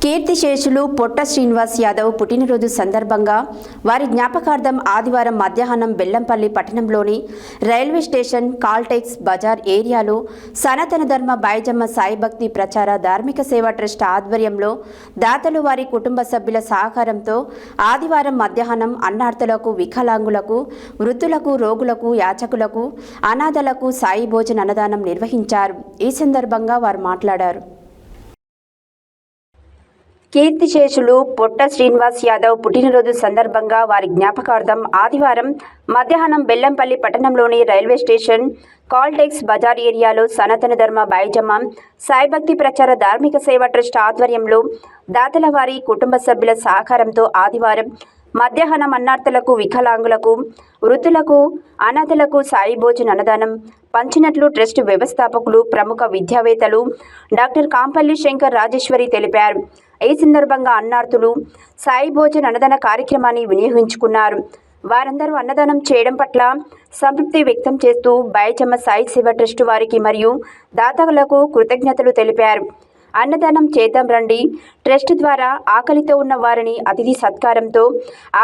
కీర్తిశేషులు పొట్ట శ్రీనివాస్ యాదవ్ పుట్టినరోజు సందర్భంగా వారి జ్ఞాపకార్థం ఆదివారం మధ్యాహ్నం బెల్లంపల్లి పట్టణంలోని రైల్వే స్టేషన్ కాల్టెక్స్ బజార్ ఏరియాలో సనాతన ధర్మ బాయజమ్మ సాయి భక్తి ప్రచార ధార్మిక సేవా ట్రస్ట్ ఆధ్వర్యంలో దాతలు వారి కుటుంబ సభ్యుల సహకారంతో ఆదివారం మధ్యాహ్నం అన్నార్థులకు, వికలాంగులకు, వృద్ధులకు, రోగులకు, యాచకులకు, అనాథలకు సాయి భోజన అన్నదానం నిర్వహించారు. ఈ సందర్భంగా వారు మాట్లాడారు. కీర్తిశేషులు పొట్ట శ్రీనివాస్ యాదవ్ పుట్టినరోజు సందర్భంగా వారి జ్ఞాపకార్థం ఆదివారం మధ్యాహ్నం బెల్లంపల్లి పట్టణంలోని రైల్వే స్టేషన్ కాల్టెక్స్ బజార్ ఏరియాలో సనాతన ధర్మ బాయజమ్మ సాయి భక్తి ప్రచార ధార్మిక సేవా ట్రస్ట్ ఆధ్వర్యంలో దాతల వారి కుటుంబ సభ్యుల సహకారంతో ఆదివారం మధ్యాహ్నం అన్నార్థులకు, వికలాంగులకు, వృద్ధులకు, అనాథలకు సాయి భోజన అన్నదానం పంచినట్లు ట్రస్ట్ వ్యవస్థాపకులు, ప్రముఖ విద్యావేత్తలు డాక్టర్ కాంపల్లి శంకర్ రాజేశ్వరి తెలిపారు. ఈ సందర్భంగా అన్నార్థులు సాయి భోజన అన్నదాన కార్యక్రమాన్ని వినియోగించుకున్నారు. వారందరూ అన్నదానం చేయడం పట్ల సంతృప్తి వ్యక్తం చేస్తూ బాయజమ్మ సాయి సేవ ట్రస్ట్ వారికి మరియు దాతలకు కృతజ్ఞతలు తెలిపారు. అన్నదానం చేద్దాం రండి, ట్రస్ట్ ద్వారా ఆకలితో ఉన్న వారిని అతిథి సత్కారంతో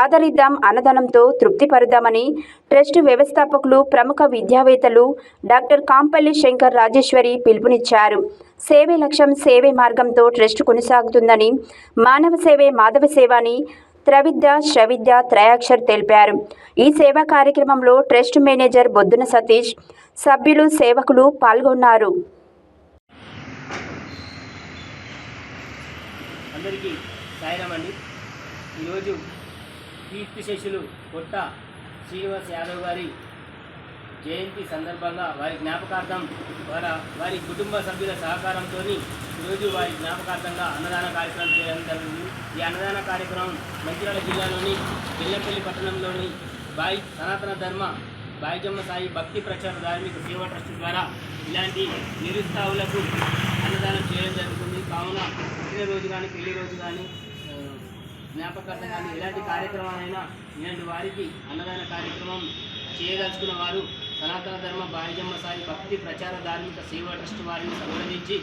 ఆదరిద్దాం, అన్నదానంతో తృప్తిపరుద్దామని ట్రస్ట్ వ్యవస్థాపకులు, ప్రముఖ విద్యావేత్తలు డాక్టర్ కాంపల్లి శంకర్ రాజేశ్వరి పిలుపునిచ్చారు. సేవే లక్ష్యం, సేవే మార్గంతో ట్రస్ట్ కొనసాగుతుందని, మానవ సేవే మాధవ సేవ అని త్రవిద్య, శ్రవిద్య, త్రయాక్షర్ తెలిపారు. ఈ సేవా కార్యక్రమంలో ట్రస్ట్ మేనేజర్ బొద్దున సతీష్, సభ్యులు, సేవకులు పాల్గొన్నారు. అందరికీ సాయిరామ్ అండి. ఈరోజు కీర్తిశేషులు పొట్ట శ్రీనివాస్ యాదవ్ గారి జయంతి సందర్భంగా వారి జ్ఞాపకార్థం వారి కుటుంబ సభ్యుల సహకారంతో ఈరోజు వారి జ్ఞాపకార్థంగా అన్నదాన కార్యక్రమం చేయడం జరిగింది. ఈ అన్నదాన కార్యక్రమం మంచిర్యాల జిల్లాలోని బెల్లంపల్లి పట్టణంలోని సనాతన ధర్మ బాయజమ్మ సాయి భక్తి ప్రచార ధార్మిక సేవా ట్రస్ట్ ద్వారా ఇలాంటి నిరుత్సాహులకు అన్నదానం చేయడం జరుగుతుంది. కావున పుట్టినరోజు కానీ, పెళ్లి రోజు కానీ, జ్ఞాపకార్థం కానీ ఎలాంటి కార్యక్రమాలైనా ఇలాంటి వారికి అన్నదాన కార్యక్రమం చేయదలుచుకున్న వారు సనాతన ధర్మ బాయజమ్మ సాయి భక్తి ప్రచార ధార్మిక సేవా ట్రస్ట్ వారిని సంప్రదించి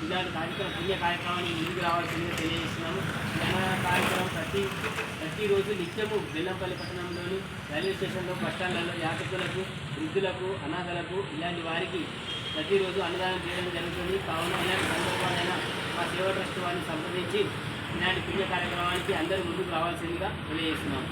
ఇలాంటి పుణ్య కార్యక్రమాన్ని ముందుకు రావాల్సిందిగా తెలియజేస్తున్నాము. ఈ అన్నదాన కార్యక్రమం ప్రతిరోజు నిత్యము బెల్లంపల్లి పట్టణంలోని రైల్వే స్టేషన్లో, బస్టాండ్లలో యాచకులకు, వృద్ధులకు, అనాథలకు ఇలాంటి వారికి ప్రతిరోజు అన్నదానం చేయడం జరుగుతుంది. కావున ఇలాంటి సందర్భాలైనా మా సేవా ట్రస్ట్ వారిని సంప్రదించి ఇలాంటి పుణ్య కార్యక్రమానికి అందరూ ముందుకు రావాల్సిందిగా తెలియజేస్తున్నాము.